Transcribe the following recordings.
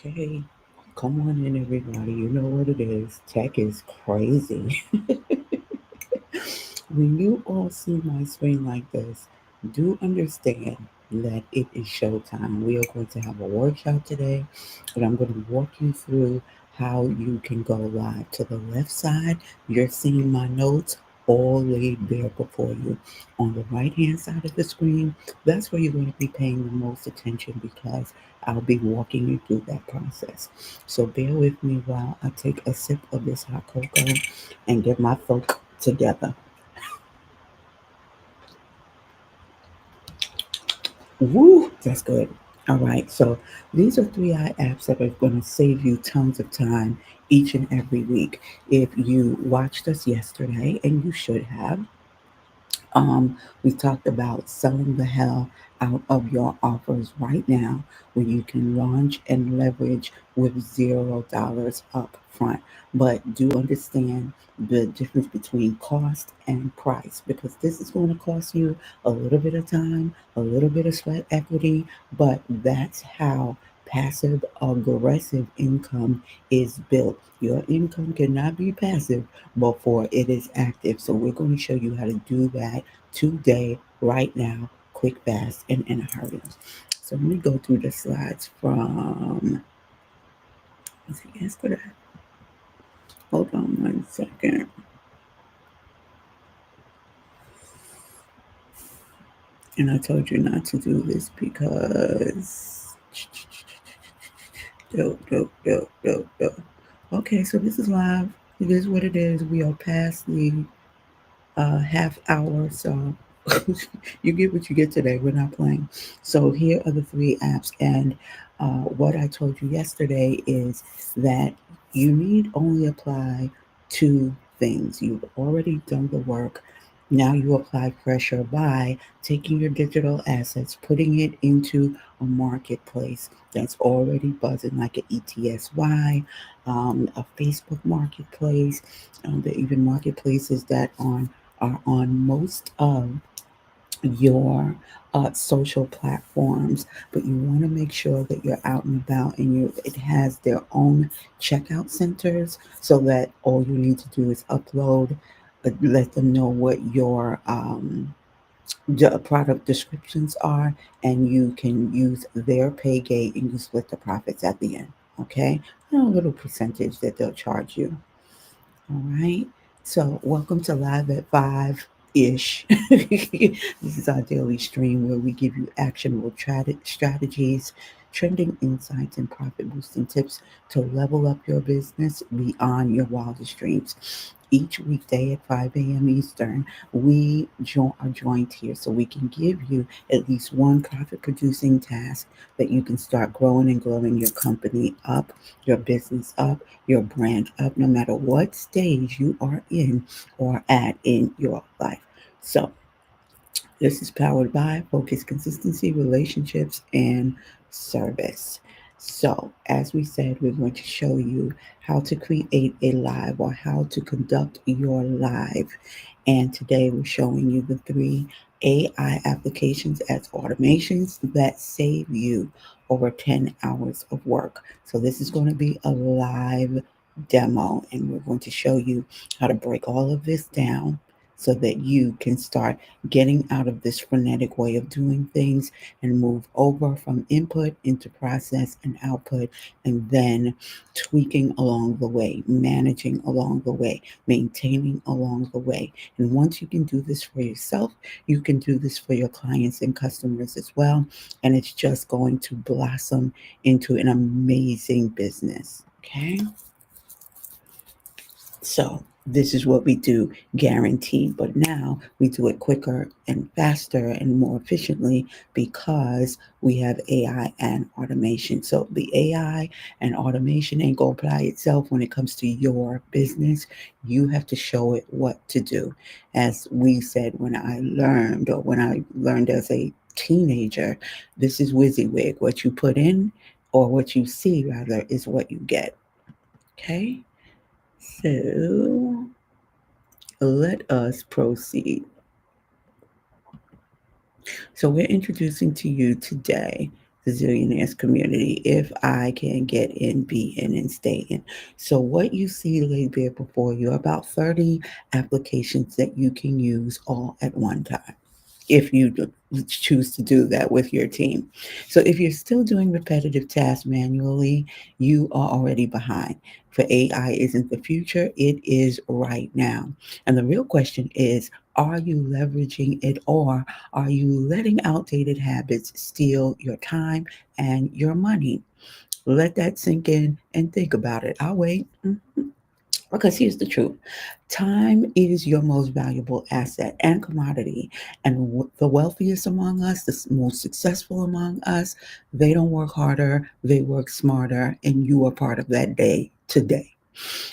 Okay, come on in, everybody. You know what it is. Tech is crazy. When you all see my screen like this, do understand that it is showtime. We are going to have a workshop today, and I'm going to walk you through how you can go live. To the left side, you're seeing my notes all laid bare before you. On the right hand side of the screen, that's where you're going to be paying the most attention because I'll be walking you through that process. So bear with me while I take a sip of this hot cocoa and get my folk together. Woo, that's good. All right, so these are 3 apps that are going to save you tons of time each and every week. If you watched us yesterday, and you should have, we talked about selling the hell out of your offers right now, where you can launch and leverage with $0 up front. But do understand the difference between cost and price, because this is going to cost you a little bit of time, a little bit of sweat equity, but that's how passive aggressive income is built. Your income cannot be passive before it is active. So we're going to show you how to do that today, right now, quick, fast, and in a hurry. So let me go through the slides from, was it yesterday? Hold on 1 second. And I told you not to do this because dope. Okay, so this is live. It is what it is. We are past the half hour, so you get what you get today. We're not playing. So here are the 3 apps, and what I told you yesterday is that you need only apply 2 things. You've already done the work. Now you apply pressure by taking your digital assets, putting it into a marketplace that's already buzzing, like an ETSY, a Facebook marketplace. There are even marketplaces that are on most of your social platforms, but you want to make sure that you're out and about, and it has their own checkout centers, so that all you need to do is upload, let them know what your product descriptions are, and you can use their pay gate and you split the profits at the end. Okay, and a little percentage that they'll charge you. All right. So, welcome to Live at 5 ish. This is our daily stream where we give you actionable strategies, trending insights, and profit boosting tips to level up your business beyond your wildest dreams. Each weekday at 5 a.m. Eastern, we are joined here so we can give you at least one profit producing task that you can start growing and growing your company up, your business up, your brand up, no matter what stage you are in or at in your life. So, this is powered by Focus Consistency, Relationships, and Service. So, as we said, we're going to show you how to create a live, or how to conduct your live. And today we're showing you the 3 AI applications as automations that save you over 10 hours of work. So, this is going to be a live demo, and we're going to show you how to break all of this down so that you can start getting out of this frenetic way of doing things and move over from input into process and output, and then tweaking along the way, managing along the way, maintaining along the way. And once you can do this for yourself, you can do this for your clients and customers as well. And it's just going to blossom into an amazing business. Okay. So this is what we do, guaranteed. But now we do it quicker and faster and more efficiently because we have AI and automation. So the AI and automation ain't gonna apply itself when it comes to your business. You have to show it what to do. As we said, when I learned as a teenager, this is WYSIWYG. What you put in, or what you see rather, is what you get. Okay. So let us proceed. So we're introducing to you today the Zillionaires community. If I can get in, be in, and stay in. So, what you see laid bare before you are about 30 applications that you can use all at one time if you choose to do that with your team. So if you're still doing repetitive tasks manually, you are already behind. For AI isn't the future, it is right now. And the real question is, are you leveraging it, or are you letting outdated habits steal your time and your money? Let that sink in and think about it. I'll wait. Because here's the truth: time is your most valuable asset and commodity. And the wealthiest among us, the most successful among us, they don't work harder, they work smarter, and you are part of that day today.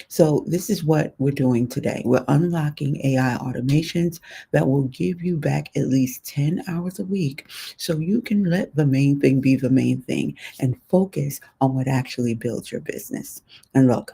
So, this is what we're doing today. We're unlocking AI automations that will give you back at least 10 hours a week so you can let the main thing be the main thing and focus on what actually builds your business. And look,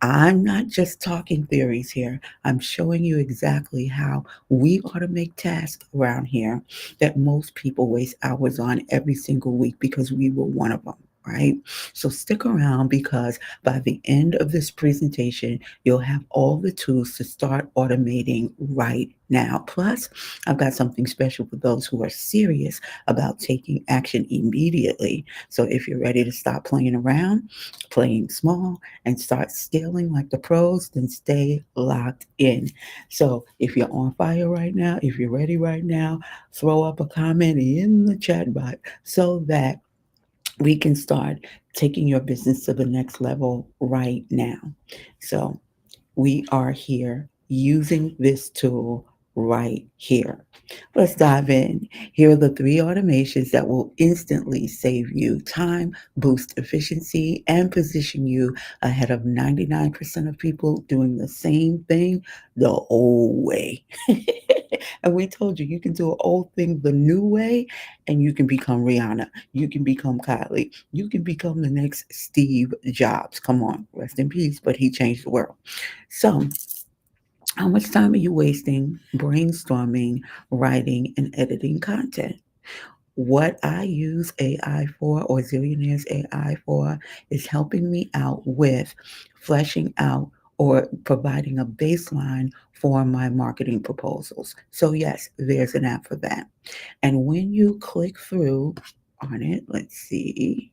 I'm not just talking theories here. I'm showing you exactly how we automate tasks around here that most people waste hours on every single week because we were one of them, right? So stick around, because by the end of this presentation, you'll have all the tools to start automating right now. Plus, I've got something special for those who are serious about taking action immediately. So if you're ready to stop playing around, playing small, and start scaling like the pros, then stay locked in. So if you're on fire right now, if you're ready right now, throw up a comment in the chat box so that we can start taking your business to the next level right now. So we are here using this tool right here. Let's dive in. Here are the three automations that will instantly save you time, boost efficiency, and position you ahead of 99% of people doing the same thing the old way. And we told you can do an old thing the new way, and you can become Rihanna. You can become Kylie. You can become the next Steve Jobs. Come on, rest in peace, but he changed the world. So, how much time are you wasting brainstorming, writing, and editing content? What I use AI for, or Zillionaire's AI for, is helping me out with fleshing out or providing a baseline for my marketing proposals. So, yes, there's an app for that. And when you click through on it, let's see.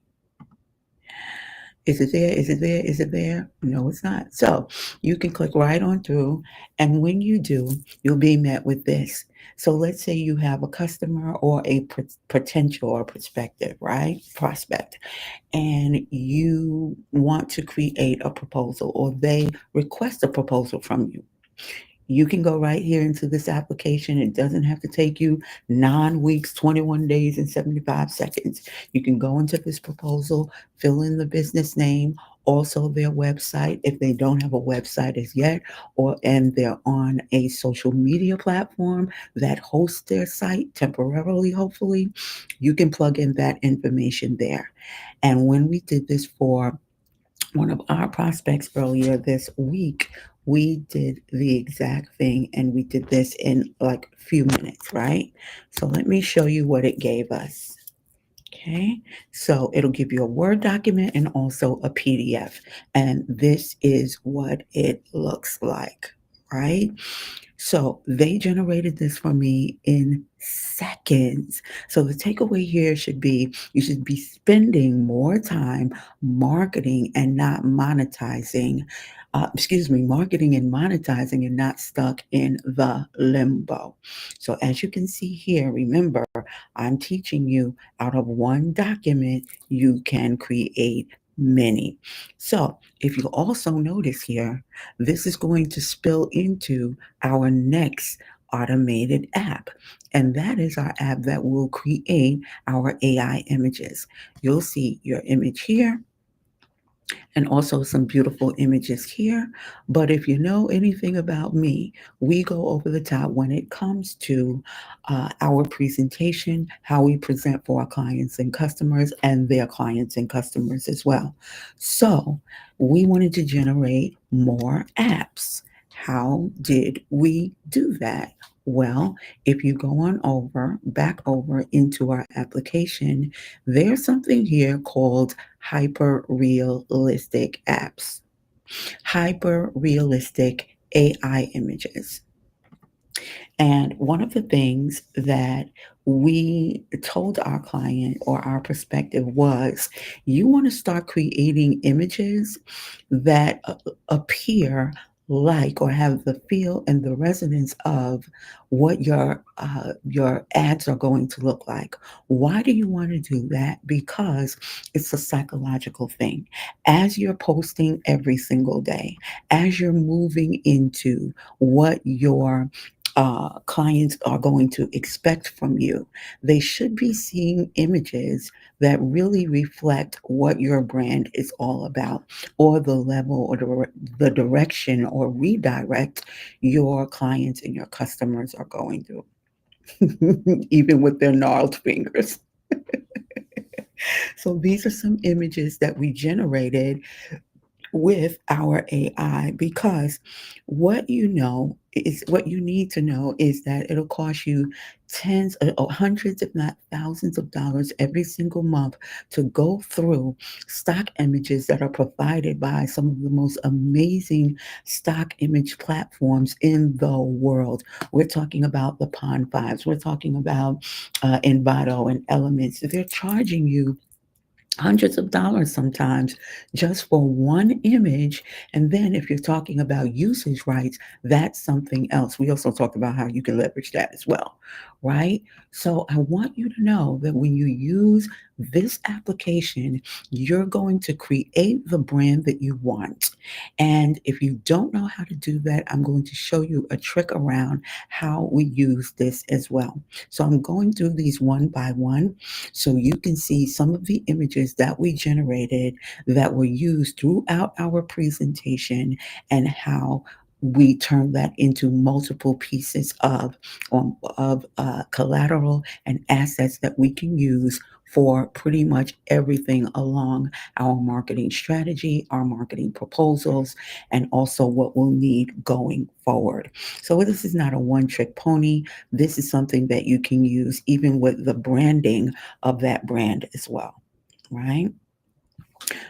Is it there? Is it there? Is it there? No, it's not. So you can click right on through. And when you do, you'll be met with this. So let's say you have a customer or a potential or prospective, right? Prospect. And you want to create a proposal, or they request a proposal from you. You can go right here into this application. It doesn't have to take you 9 weeks, 21 days, and 75 seconds. You can go into this proposal, fill in the business name, also their website if they don't have a website as yet, or and they're on a social media platform that hosts their site temporarily, hopefully. You can plug in that information there. And when we did this for one of our prospects earlier this week, we did the exact thing, and we did this in like a few minutes, right? So let me show you what it gave us. Okay, so it'll give you a Word document and also a PDF, and this is what it looks like, right? So they generated this for me in seconds. So the takeaway here should be, you should be spending more time marketing and not monetizing. Marketing and monetizing, and not stuck in the limbo. So as you can see here, remember, I'm teaching you out of one document, you can create many. So if you also notice here, this is going to spill into our next automated app. And that is our app that will create our AI images. You'll see your image here and also some beautiful images here. But if you know anything about me, we go over the top when it comes to our presentation, how we present for our clients and customers, and their clients and customers as well. So we wanted to generate more apps. How did we do that? Well, if you go on back over into our application, there's something here called hyper realistic apps, hyper realistic AI images. And one of the things that we told our client or our perspective was you want to start creating images that appear like or have the feel and the resonance of what your ads are going to look like. Why do you want to do that? Because it's a psychological thing. As you're posting every single day, as you're moving into what your clients are going to expect from you. They should be seeing images that really reflect what your brand is all about, or the level or the direction or redirect your clients and your customers are going through, even with their gnarled fingers. So these are some images that we generated with our AI because what you need to know is that it'll cost you tens or hundreds, if not thousands of dollars every single month to go through stock images that are provided by some of the most amazing stock image platforms in the world. We're talking about the Pond Fives, we're talking about Envato and Elements. They're charging you hundreds of dollars sometimes just for one image. And then if you're talking about usage rights, that's something else. We also talked about how you can leverage that as well, right? So I want you to know that when you use this application, you're going to create the brand that you want. And if you don't know how to do that, I'm going to show you a trick around how we use this as well. So I'm going through these one by one so you can see some of the images that we generated that were used throughout our presentation and how we turn that into multiple pieces of collateral and assets that we can use for pretty much everything along our marketing strategy, our marketing proposals, and also what we'll need going forward. So this is not a one trick pony. This is something that you can use even with the branding of that brand as well, right?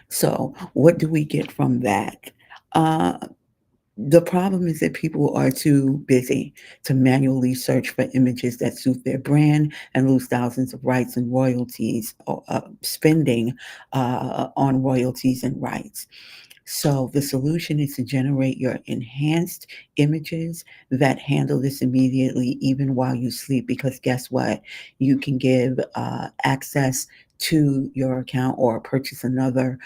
So, what do we get from that? Uh, the problem is that people are too busy to manually search for images that suit their brand and lose thousands of rights and royalties, or spending on royalties and rights. So the solution is to generate your enhanced images that handle this immediately, even while you sleep. Because guess what? You can give access to your account or purchase another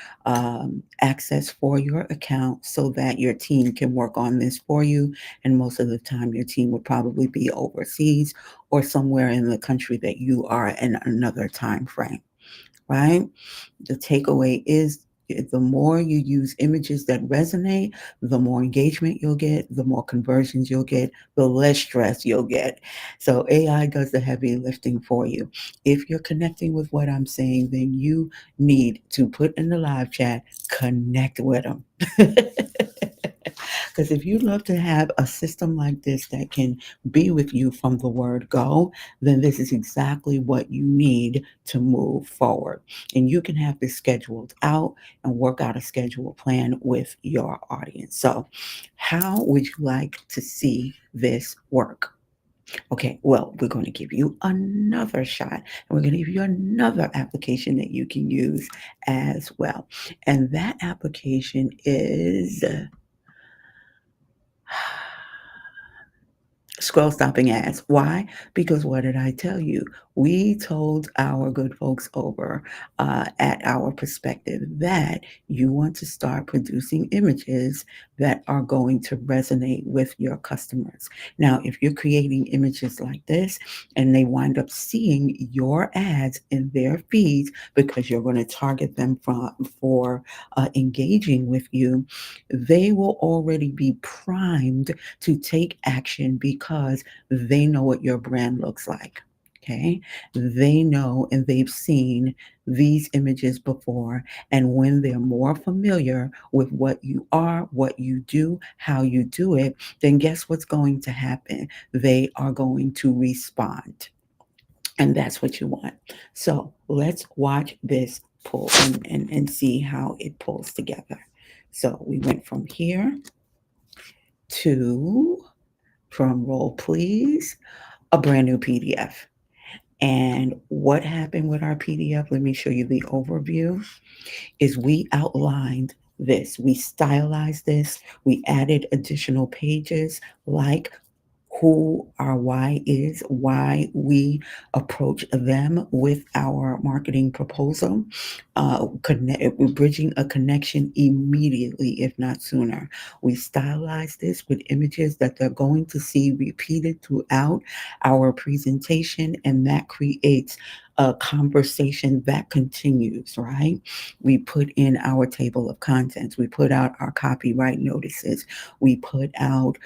access for your account so that your team can work on this for you. And most of the time, your team would probably be overseas or somewhere in the country that you are in another time frame, right? The takeaway is the more you use images that resonate, the more engagement you'll get, the more conversions you'll get, the less stress you'll get. So AI does the heavy lifting for you. If you're connecting with what I'm saying, then you need to put in the live chat, connect with them. Because if you'd love to have a system like this that can be with you from the word go, then this is exactly what you need to move forward. And you can have this scheduled out and work out a schedule plan with your audience. So, how would you like to see this work? Okay, well, we're going to give you another shot and we're going to give you another application that you can use as well. And that application is scroll stopping ads. Why? Because what did I tell you? We told our good folks over at our perspective that you want to start producing images that are going to resonate with your customers. Now, if you're creating images like this and they wind up seeing your ads in their feeds because you're going to target them for engaging with you, they will already be primed to take action because they know what your brand looks like. Okay. They know and they've seen these images before. And when they're more familiar with what you are, what you do, how you do it, then guess what's going to happen? They are going to respond. And that's what you want. So let's watch this pull and see how it pulls together. So we went from here to, drum roll please, a brand new PDF. And what happened with our PDF? Let me show you the overview. Is we outlined this, we stylized this, we added additional pages like who our why is, why we approach them with our marketing proposal. We're bridging a connection immediately, if not sooner. We stylize this with images that they're going to see repeated throughout our presentation, and that creates a conversation that continues, right? We put in our table of contents, we put out our copyright notices, we put out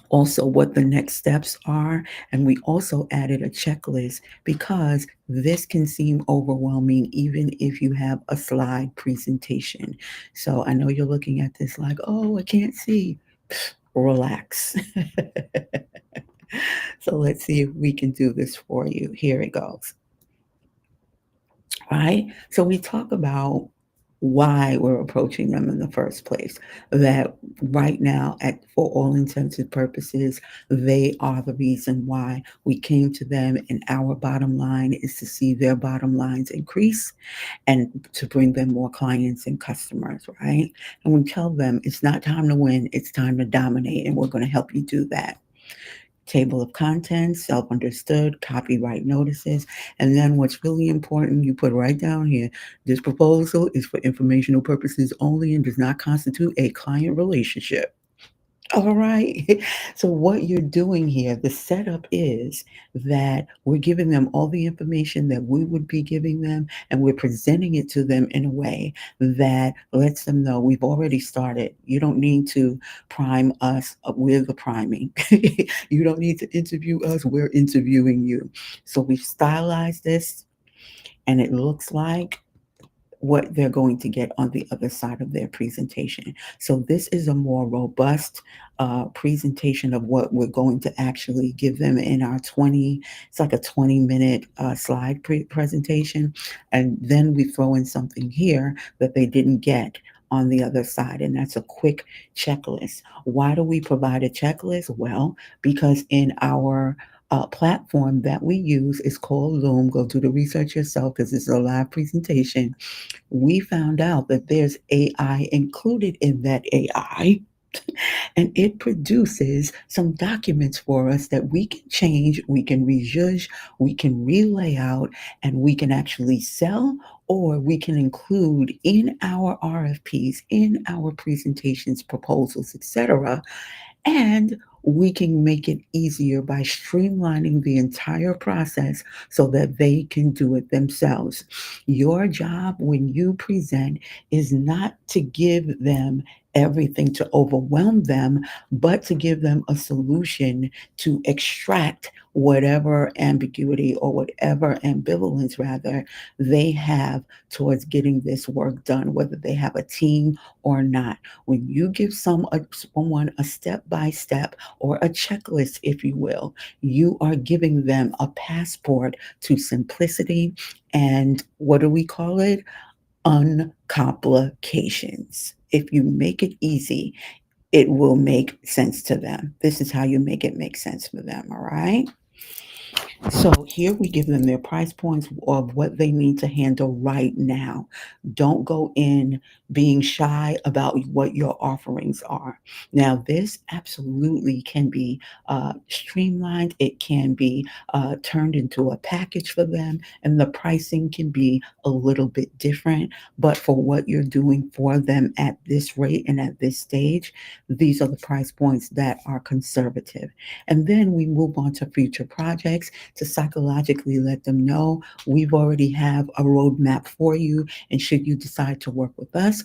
also what the next steps are. And we also added a checklist because this can seem overwhelming even if you have a slide presentation. So I know you're looking at this like, oh, I can't see. Relax. So let's see if we can do this for you. Here it goes. Right? So we talk about why we're approaching them in the first place. That right now, for all intents and purposes, they are the reason why we came to them, and our bottom line is to see their bottom lines increase and to bring them more clients and customers, right? And we tell them it's not time to win, it's time to dominate, and we're going to help you do that. Table of contents, self understood, copyright notices. And then what's really important, you put right down here, this proposal is for informational purposes only and does not constitute a client relationship. All right. So, what you're doing here, the setup is that we're giving them all the information that we would be giving them, and we're presenting it to them in a way that lets them know we've already started. You don't need to prime us, we're the priming. You don't need to interview us, we're interviewing you. So, we've stylized this, and it looks like what they're going to get on the other side of their presentation. So this is a more robust presentation of what we're going to actually give them in our 20, it's like a 20-minute slide presentation. And then we throw in something here that they didn't get on the other side, and that's a quick checklist. Why do we provide a checklist? Well, because in our platform that we use is called Loom. Go do the research yourself because this is a live presentation. We found out that there's AI included in that AI, and it produces some documents for us that we can change, we can rejudge, we can relay out, and we can actually sell, or we can include in our RFPs, in our presentations, proposals, etc. And we can make it easier by streamlining the entire process so that they can do it themselves. Your job when you present is not to give them everything to overwhelm them, but to give them a solution to extract whatever ambiguity or whatever ambivalence, rather, they have towards getting this work done, whether they have a team or not. When you give someone a step by step or a checklist, if you will, you are giving them a passport to simplicity and what do we call it? Uncomplications. If you make it easy, it will make sense to them. This is how you make it make sense for them, all right? So here we give them their price points of what they need to handle right now. Don't go in being shy about what your offerings are. Now, this absolutely can be streamlined. It can be turned into a package for them, and the pricing can be a little bit different. But for what you're doing for them at this rate and at this stage, these are the price points that are conservative. And then we move on to future projects to psychologically let them know we've already have a roadmap for you. And should you decide to work with us,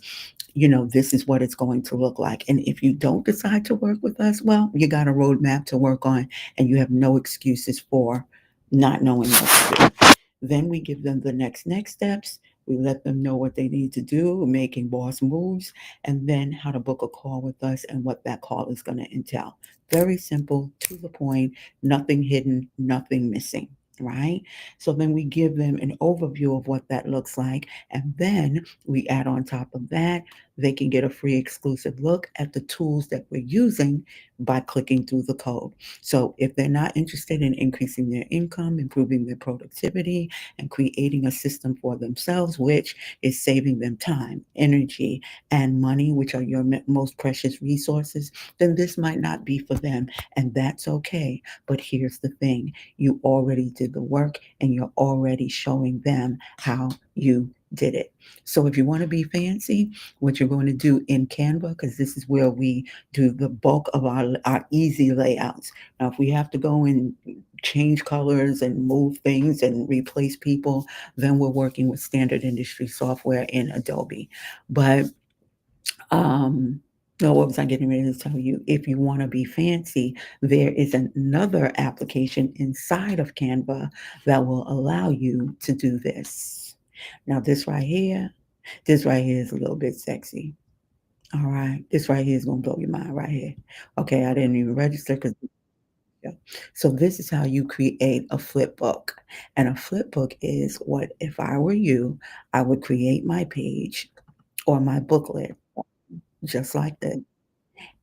this is what it's going to look like. And if you don't decide to work with us, well, you got a roadmap to work on and you have no excuses for not knowing what to do. Then we give them the next steps. We let them know what they need to do, making boss moves, and then how to book a call with us and what that call is going to entail. Very simple, to the point, nothing hidden, nothing missing. Right? So then we give them an overview of what that looks like. And then we add on top of that, they can get a free exclusive look at the tools that we're using by clicking through the code. So if they're not interested in increasing their income, improving their productivity, and creating a system for themselves, which is saving them time, energy, and money, which are your most precious resources, then this might not be for them. And that's okay. But here's the thing, you already did the work and you're already showing them how you did it. So if you want to be fancy, what you're going to do in Canva, because this is where we do the bulk of our easy layouts. Now, if we have to go and change colors and move things and replace people, then we're working with standard industry software in Adobe. But no, what was I getting ready to tell you? If you want to be fancy, there is another application inside of Canva that will allow you to do this. Now, this right here is a little bit sexy. All right, this right here is gonna blow your mind right here. Okay, I didn't even register because. Yeah. So this is how you create a flip book. And a flip book is what if I were you, I would create my page or my booklet just like that.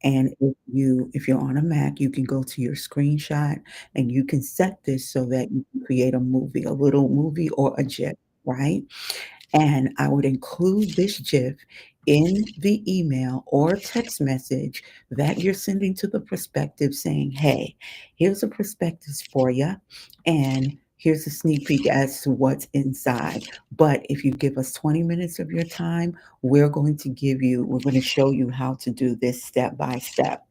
And if you're on a Mac, you can go to your screenshot and you can set this so that you can create a movie, a little movie or a GIF, right? And I would include this GIF in the email or text message that you're sending to the prospective saying, hey, here's a prospectus for you, and here's a sneak peek as to what's inside. But if you give us 20 minutes of your time, we're going to show you how to do this step by step.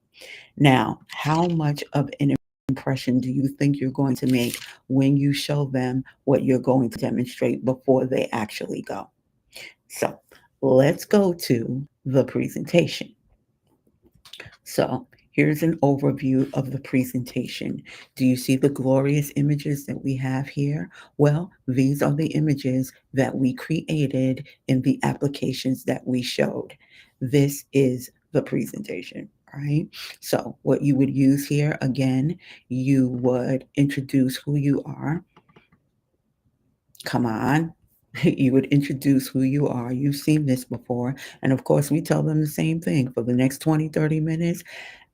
Now, how much of an impression do you think you're going to make when you show them what you're going to demonstrate before they actually go? So let's go to the presentation. So here's an overview of the presentation. Do you see the glorious images that we have here? Well, these are the images that we created in the applications that we showed. This is the presentation. Right? So, what you would use here again, you would introduce who you are. Come on. You would introduce who you are. You've seen this before. And of course, we tell them the same thing for the next 20, 30 minutes.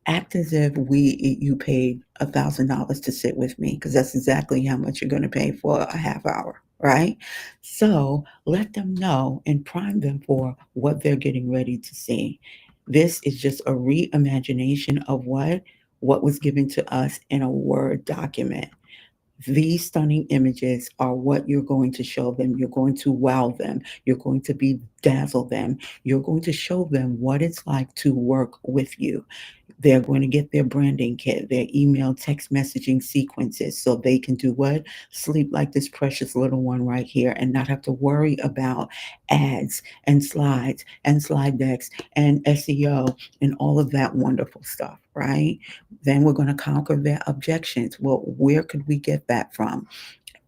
Act as if you paid $1,000 to sit with me, because that's exactly how much you're going to pay for a half hour, right? So let them know and prime them for what they're getting ready to see. This is just a reimagination of what was given to us in a Word document. These stunning images are what you're going to show them. You're going to wow them. You're going to bedazzle them. You're going to show them what it's like to work with you. They're going to get their branding kit, their email text messaging sequences, so they can do what? Sleep like this precious little one right here and not have to worry about ads and slides and slide decks and SEO and all of that wonderful stuff, right? Then we're going to conquer their objections. Well, where could we get that from?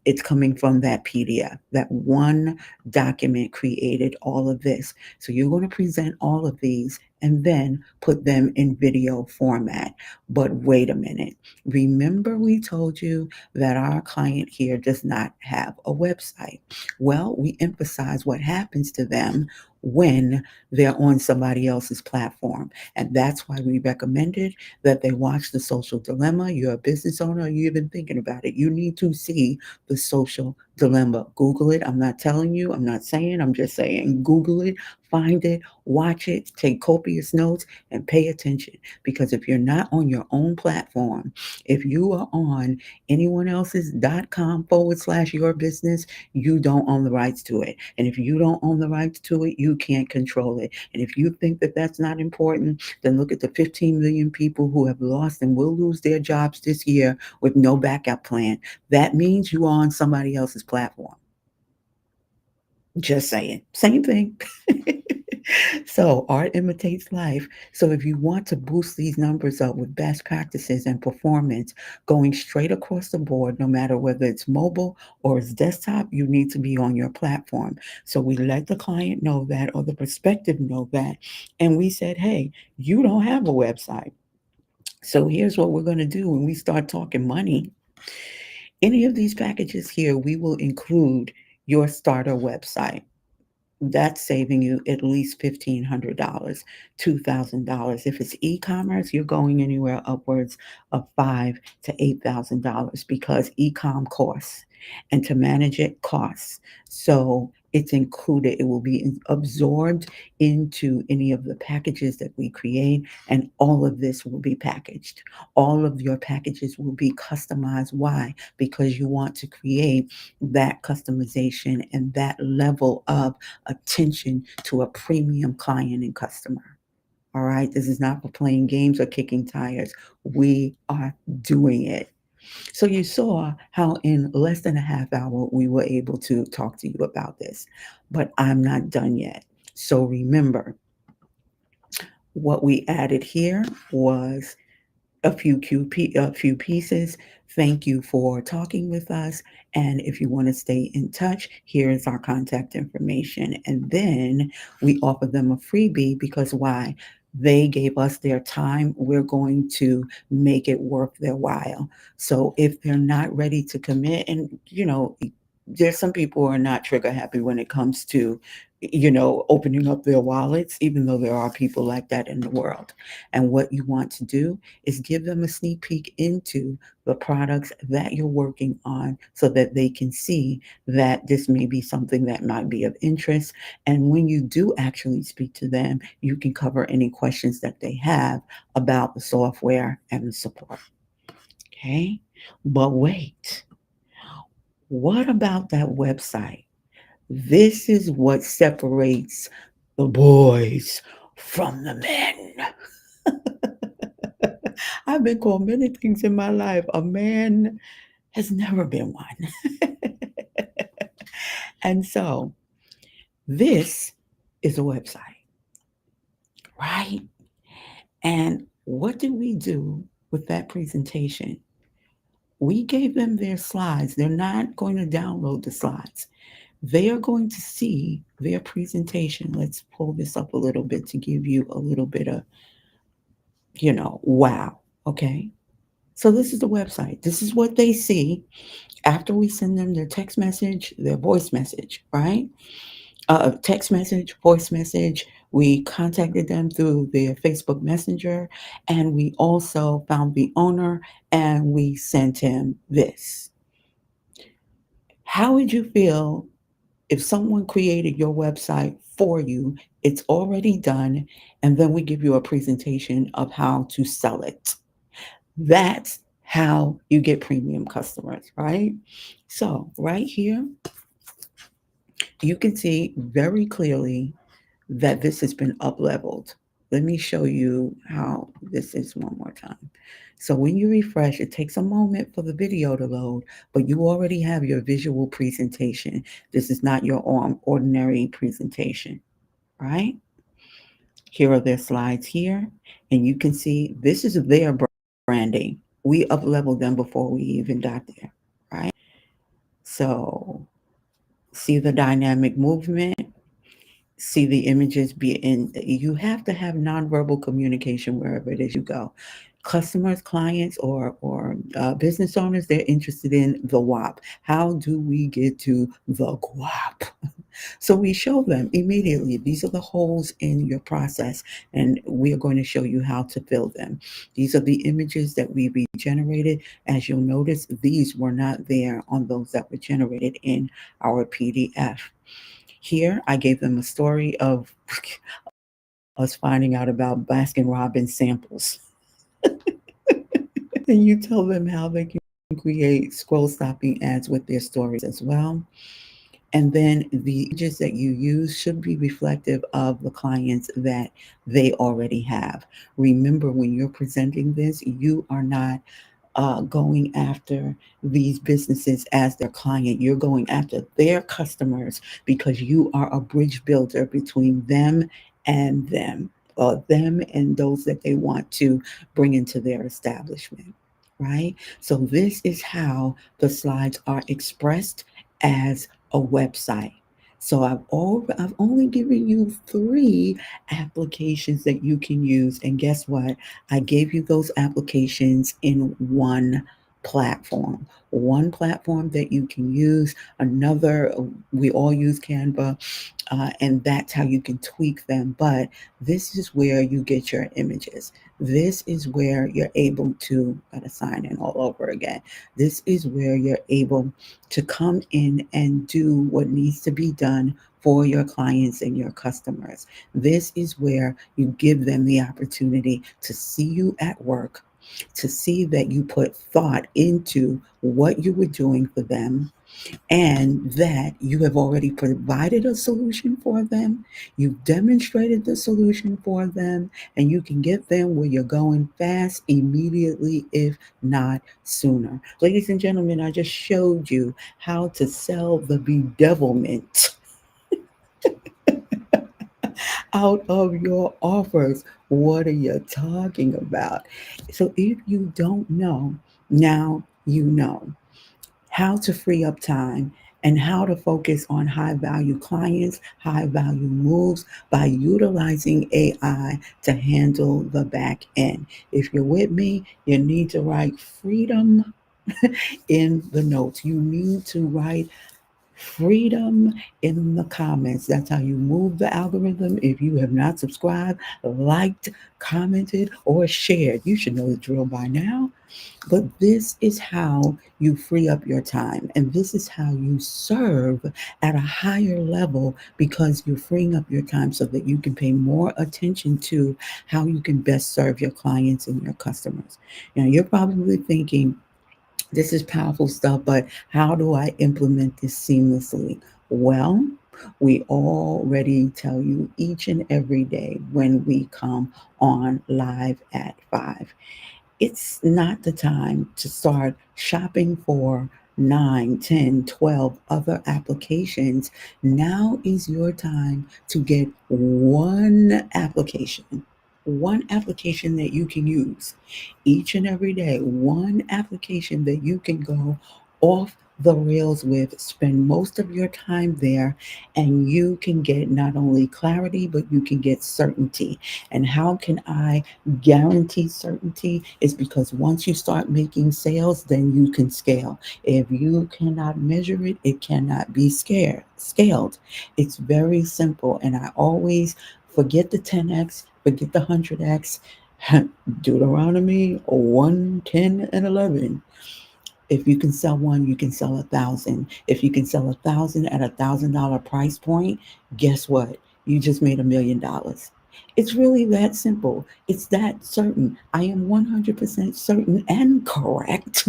It's coming from that PDF. That one document created all of this. So you're going to present all of these and then put them in video format. But wait a minute. Remember, we told you that our client here does not have a website. Well, we emphasize what happens to them when they're on somebody else's platform. And that's why we recommended that they watch The Social Dilemma. You're a business owner, you're even thinking about it. You need to see The Social Dilemma. Google it. I'm not telling you, I'm not saying, I'm just saying Google it, find it, watch it, take copious notes, and pay attention. Because if you're not on your own platform, if you are on anyone else's .com/, your business, you don't own the rights to it. And if you don't own the rights to it, you can't control it. And if you think that that's not important, then look at the 15 million people who have lost and will lose their jobs this year with no backup plan. That means you are on somebody else's platform. Just saying. Same thing. So art imitates life. So if you want to boost these numbers up with best practices and performance going straight across the board, no matter whether it's mobile or it's desktop, you need to be on your platform. So we let the client know that or the prospective know that. And we said, hey, you don't have a website. So here's what we're going to do when we start talking money. Any of these packages here, we will include your starter website. That's saving you at least $1,500, $2,000. If it's e-commerce, you're going anywhere upwards of $5,000 to $8,000 because e-com costs, and to manage it costs. So it's included. It will be absorbed into any of the packages that we create, and all of this will be packaged. All of your packages will be customized. Why? Because you want to create that customization and that level of attention to a premium client and customer. All right. This is not for playing games or kicking tires. We are doing it. So you saw how in less than a half hour we were able to talk to you about this, but I'm not done yet. So remember, what we added here was a few pieces. Thank you for talking with us. And if you want to stay in touch, here is our contact information. And then we offer them a freebie because why? They gave us their time. We're going to make it worth their while. So if they're not ready to commit, and there's some people who are not trigger happy when it comes to opening up their wallets, even though there are people like that in the world. And what you want to do is give them a sneak peek into the products that you're working on so that they can see that this may be something that might be of interest. And when you do actually speak to them, you can cover any questions that they have about the software and the support. Okay. But wait, what about that website? This is what separates the boys from the men. I've been called many things in my life. A man has never been one. And so this is a website, right? And what did we do with that presentation? We gave them their slides. They're not going to download the slides. They are going to see their presentation. Let's pull this up a little bit to give you a little bit of, wow. Okay. So this is the website. This is what they see after we send them their text message, their voice message, right? Text message, voice message. We contacted them through their Facebook Messenger, and we also found the owner and we sent him this. How would you feel if someone created your website for you? It's already done, and then we give you a presentation of how to sell it. That's how you get premium customers, right? So right here, you can see very clearly that this has been up leveled. Let me show you how this is one more time. So when you refresh, it takes a moment for the video to load, but you already have your visual presentation. This is not your ordinary presentation, right? Here are their slides here, and you can see this is their branding. We up leveled them before we even got there, right? So see the dynamic movement, see the images be in. You have to have nonverbal communication wherever it is you go. Customers, clients, or business owners, they're interested in the WAP. How do we get to the guap? So we show them immediately, these are the holes in your process, and we are going to show you how to fill them. These are the images that we regenerated. As you'll notice, these were not there on those that were generated in our PDF. Here, I gave them a story of us finding out about Baskin Robbins samples. And you tell them how they can create scroll stopping ads with their stories as well. And then the images that you use should be reflective of the clients that they already have. Remember, when you're presenting this, you are not going after these businesses as their client. You're going after their customers because you are a bridge builder between them and them, or them and those that they want to bring into their establishment, right? So this is how the slides are expressed as a website. So I've only given you three applications that you can use, and guess what? I gave you those applications in one platform that you can use. Another, we all use Canva, and that's how you can tweak them. But this is where you get your images. This is where you're able to, gotta sign in all over again. This is where you're able to come in and do what needs to be done for your clients and your customers. This is where you give them the opportunity to see you at work, to see that you put thought into what you were doing for them, and that you have already provided a solution for them, you've demonstrated the solution for them, and you can get them where you're going fast, immediately, if not sooner. Ladies and gentlemen, I just showed you how to sell the bedevilment out of your offers. What are you talking about? So if you don't know, now you know how to free up time and how to focus on high value clients, high value moves by utilizing AI to handle the back end. If you're with me, you need to write freedom in the notes. You need to write freedom in the comments. That's how you move the algorithm. If you have not subscribed, liked, commented, or shared, you should know the drill by now. But this is how you free up your time, and this is how you serve at a higher level, because you're freeing up your time so that you can pay more attention to how you can best serve your clients and your customers. Now, you're probably thinking, this is powerful stuff, but how do I implement this seamlessly? Well, we already tell you each and every day when we come on live at 5. It's not the time to start shopping for 9, 10, 12 other applications. Now is your time to get one application that you can use each and every day, one application that you can go off the rails with, spend most of your time there, and you can get not only clarity, but you can get certainty. And how can I guarantee certainty? Is because once you start making sales, then you can scale. If you cannot measure it, it cannot be scaled. It's very simple. And I always forget the 10x, forget the 100x. Deuteronomy 1, 10, and 11. If you can sell one, you can sell 1,000. If you can sell 1,000 at $1,000 price point, guess what? You just made $1 million. It's really that simple. It's that certain. I am 100% certain and correct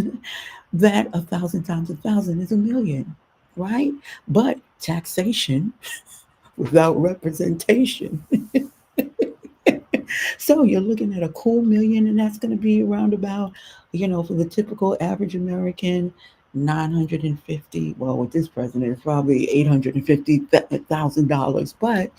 that 1,000 times 1,000 is a million, right? But taxation without representation. So you're looking at a cool million, and that's going to be around about, for the typical average American, 950. Well, with this president, it's probably $850,000. But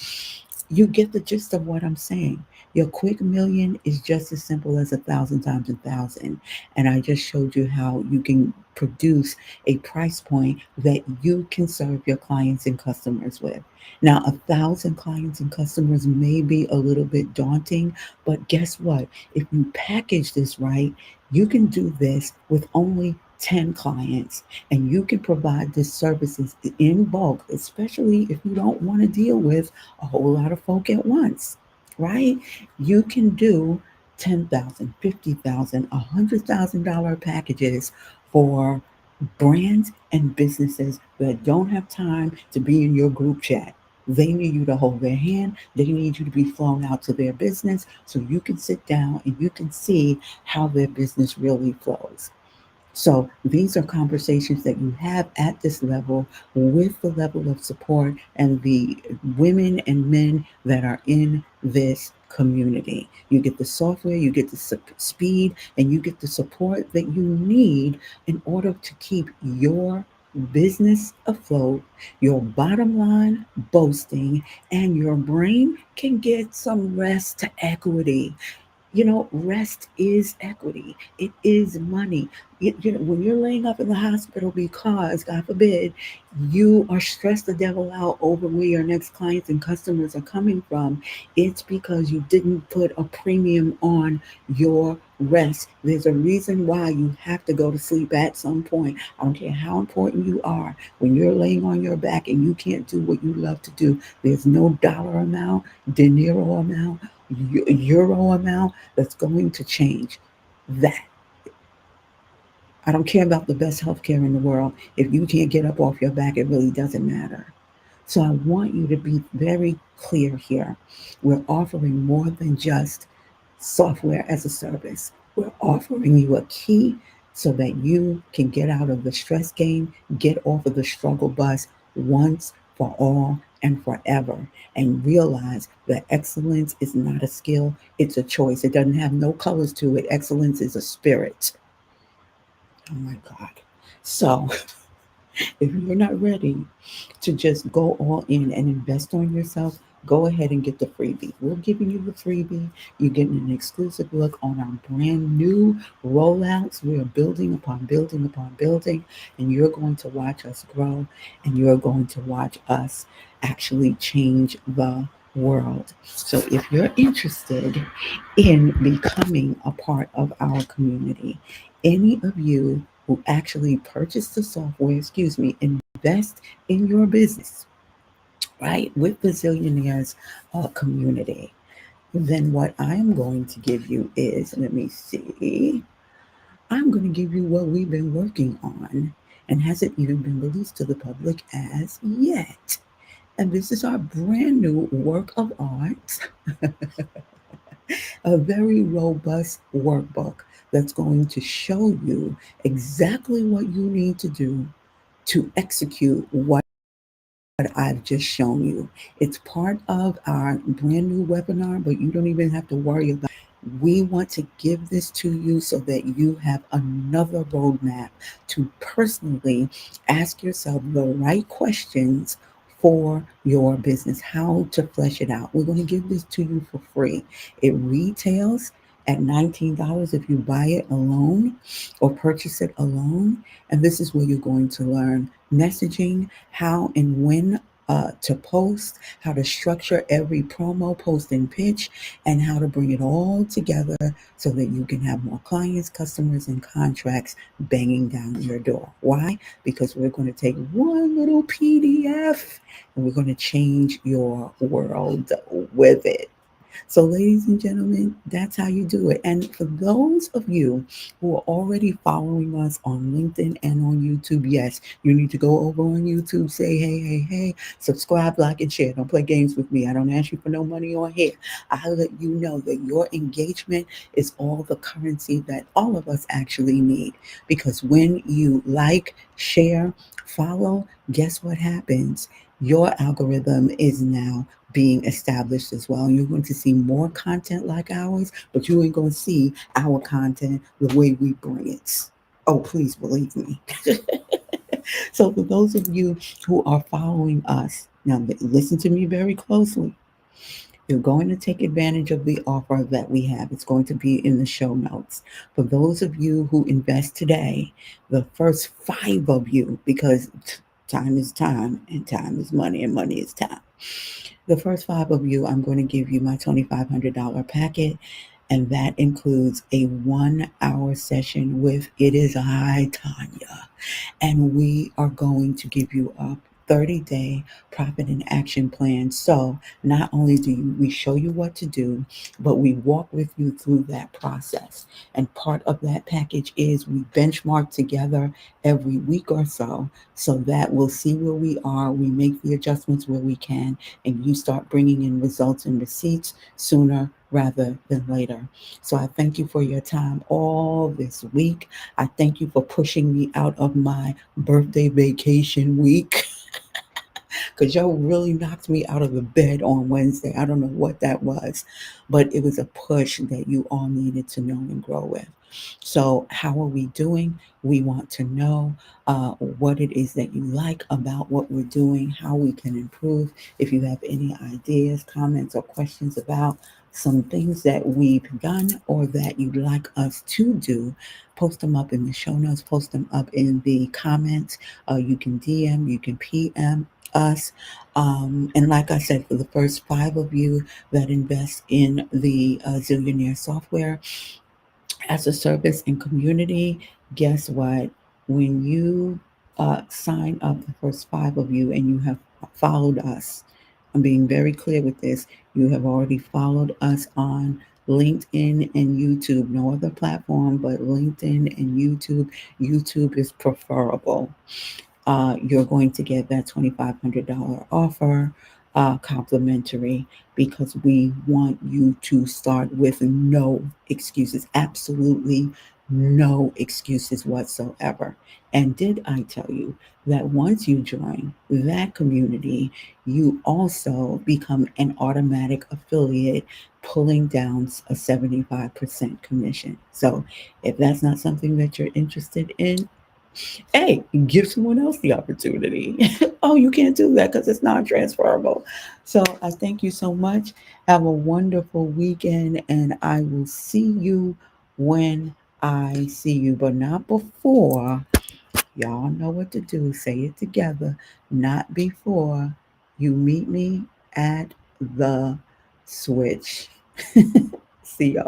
you get the gist of what I'm saying. Your quick million is just as simple as 1,000 times 1,000. And I just showed you how you can produce a price point that you can serve your clients and customers with. Now, 1,000 clients and customers may be a little bit daunting, but guess what? If you package this right, you can do this with only 10 clients, and you can provide this services in bulk, especially if you don't want to deal with a whole lot of folk at once, right? You can do 10,000, 50,000, $100,000 packages for brands and businesses that don't have time to be in your group chat. They need you to hold their hand. They need you to be flown out to their business so you can sit down and you can see how their business really flows. So these are conversations that you have at this level, with the level of support and the women and men that are in this community. You get the software, you get the speed, and you get the support that you need in order to keep your business afloat, your bottom line boasting, and your brain can get some rest to equity. Rest is equity. It is money. When you're laying up in the hospital because, God forbid, you are stressed the devil out over where your next clients and customers are coming from, it's because you didn't put a premium on your rest. There's a reason why you have to go to sleep at some point. I don't care how important you are. When you're laying on your back and you can't do what you love to do, there's no dollar amount, dinero amount, euro amount that's going to change that. I don't care about the best healthcare in the world. If you can't get up off your back, it really doesn't matter. So I want you to be very clear here. We're offering more than just software as a service. We're offering you a key so that you can get out of the stress game, get off of the struggle bus once for all and forever, and realize that excellence is not a skill, it's a choice. It doesn't have no colors to it. Excellence is a spirit. Oh my God. So if you're not ready to just go all in and invest on yourself, go ahead and get the freebie. We're giving you the freebie. You're getting an exclusive look on our brand new rollouts. We are building upon building upon building, and you're going to watch us grow, and you're going to watch us actually change the world. So if you're interested in becoming a part of our community, any of you who actually purchase the software, invest in your business, right, with the Zillionaires community, then what I am going to give you is, let me see, I'm going to give you what we've been working on and hasn't even been released to the public as yet. And this is our brand new work of art, a very robust workbook that's going to show you exactly what you need to do to execute what I've just shown you. It's part of our brand new webinar, but you don't even have to worry about it. We want to give this to you so that you have another roadmap to personally ask yourself the right questions for your business, how to flesh it out. We're going to give this to you for free. It retails at $19 if you buy it alone or purchase it alone. And this is where you're going to learn messaging, how and when to post, how to structure every promo, post, and pitch, and how to bring it all together so that you can have more clients, customers, and contracts banging down your door. Why? Because we're going to take one little PDF and we're going to change your world with it. So, ladies and gentlemen, that's how you do it. And for those of you who are already following us on LinkedIn and on YouTube, yes, you need to go over on YouTube, say, hey, hey, hey, subscribe, like, and share. Don't play games with me. I don't ask you for no money on here. I let you know that your engagement is all the currency that all of us actually need. Because when you like, share, follow, guess what happens? Your algorithm is now being established as well. You're going to see more content like ours, but you ain't going to see our content the way we bring it. Oh, please believe me. So, for those of you who are following us, now listen to me very closely. You're going to take advantage of the offer that we have. It's going to be in the show notes. For those of you who invest today, the first 5 of you, because time is time and time is money and money is time. The first 5 of you, I'm going to give you my $2,500 packet, and that includes a 1 hour session with It Is I, Tanya. And we are going to give you a 30-day profit and action plan. So not only do we show you what to do, but we walk with you through that process. And part of that package is we benchmark together every week or so that we'll see where we are. We make the adjustments where we can, and you start bringing in results and receipts sooner rather than later. So I thank you for your time all this week. I thank you for pushing me out of my birthday vacation week because y'all really knocked me out of the bed on Wednesday. I don't know what that was, but it was a push that you all needed to know and grow with. So, how are we doing? We want to know what it is that you like about what we're doing, how we can improve. If you have any ideas, comments, or questions about some things that we've done or that you'd like us to do, post them up in the show notes, post them up in the comments. You can DM, you can PM us. And like I said, for the first 5 of you that invest in the Zillionaire software, as a service and community, guess what? When you sign up, the first 5 of you, and you have followed us, I'm being very clear with this, you have already followed us on LinkedIn and YouTube, no other platform but LinkedIn and YouTube. YouTube is preferable. You're going to get that $2,500 offer complimentary, because we want you to start with no excuses, absolutely no excuses whatsoever. And did I tell you that once you join that community, you also become an automatic affiliate, pulling down a 75% commission? So if that's not something that you're interested in, hey, give someone else the opportunity. Oh, you can't do that because it's not transferable. So I thank you so much. Have a wonderful weekend, and I will see you when I see you, but not before. Y'all know what to do. Say it together. Not before you meet me at the switch. See y'all.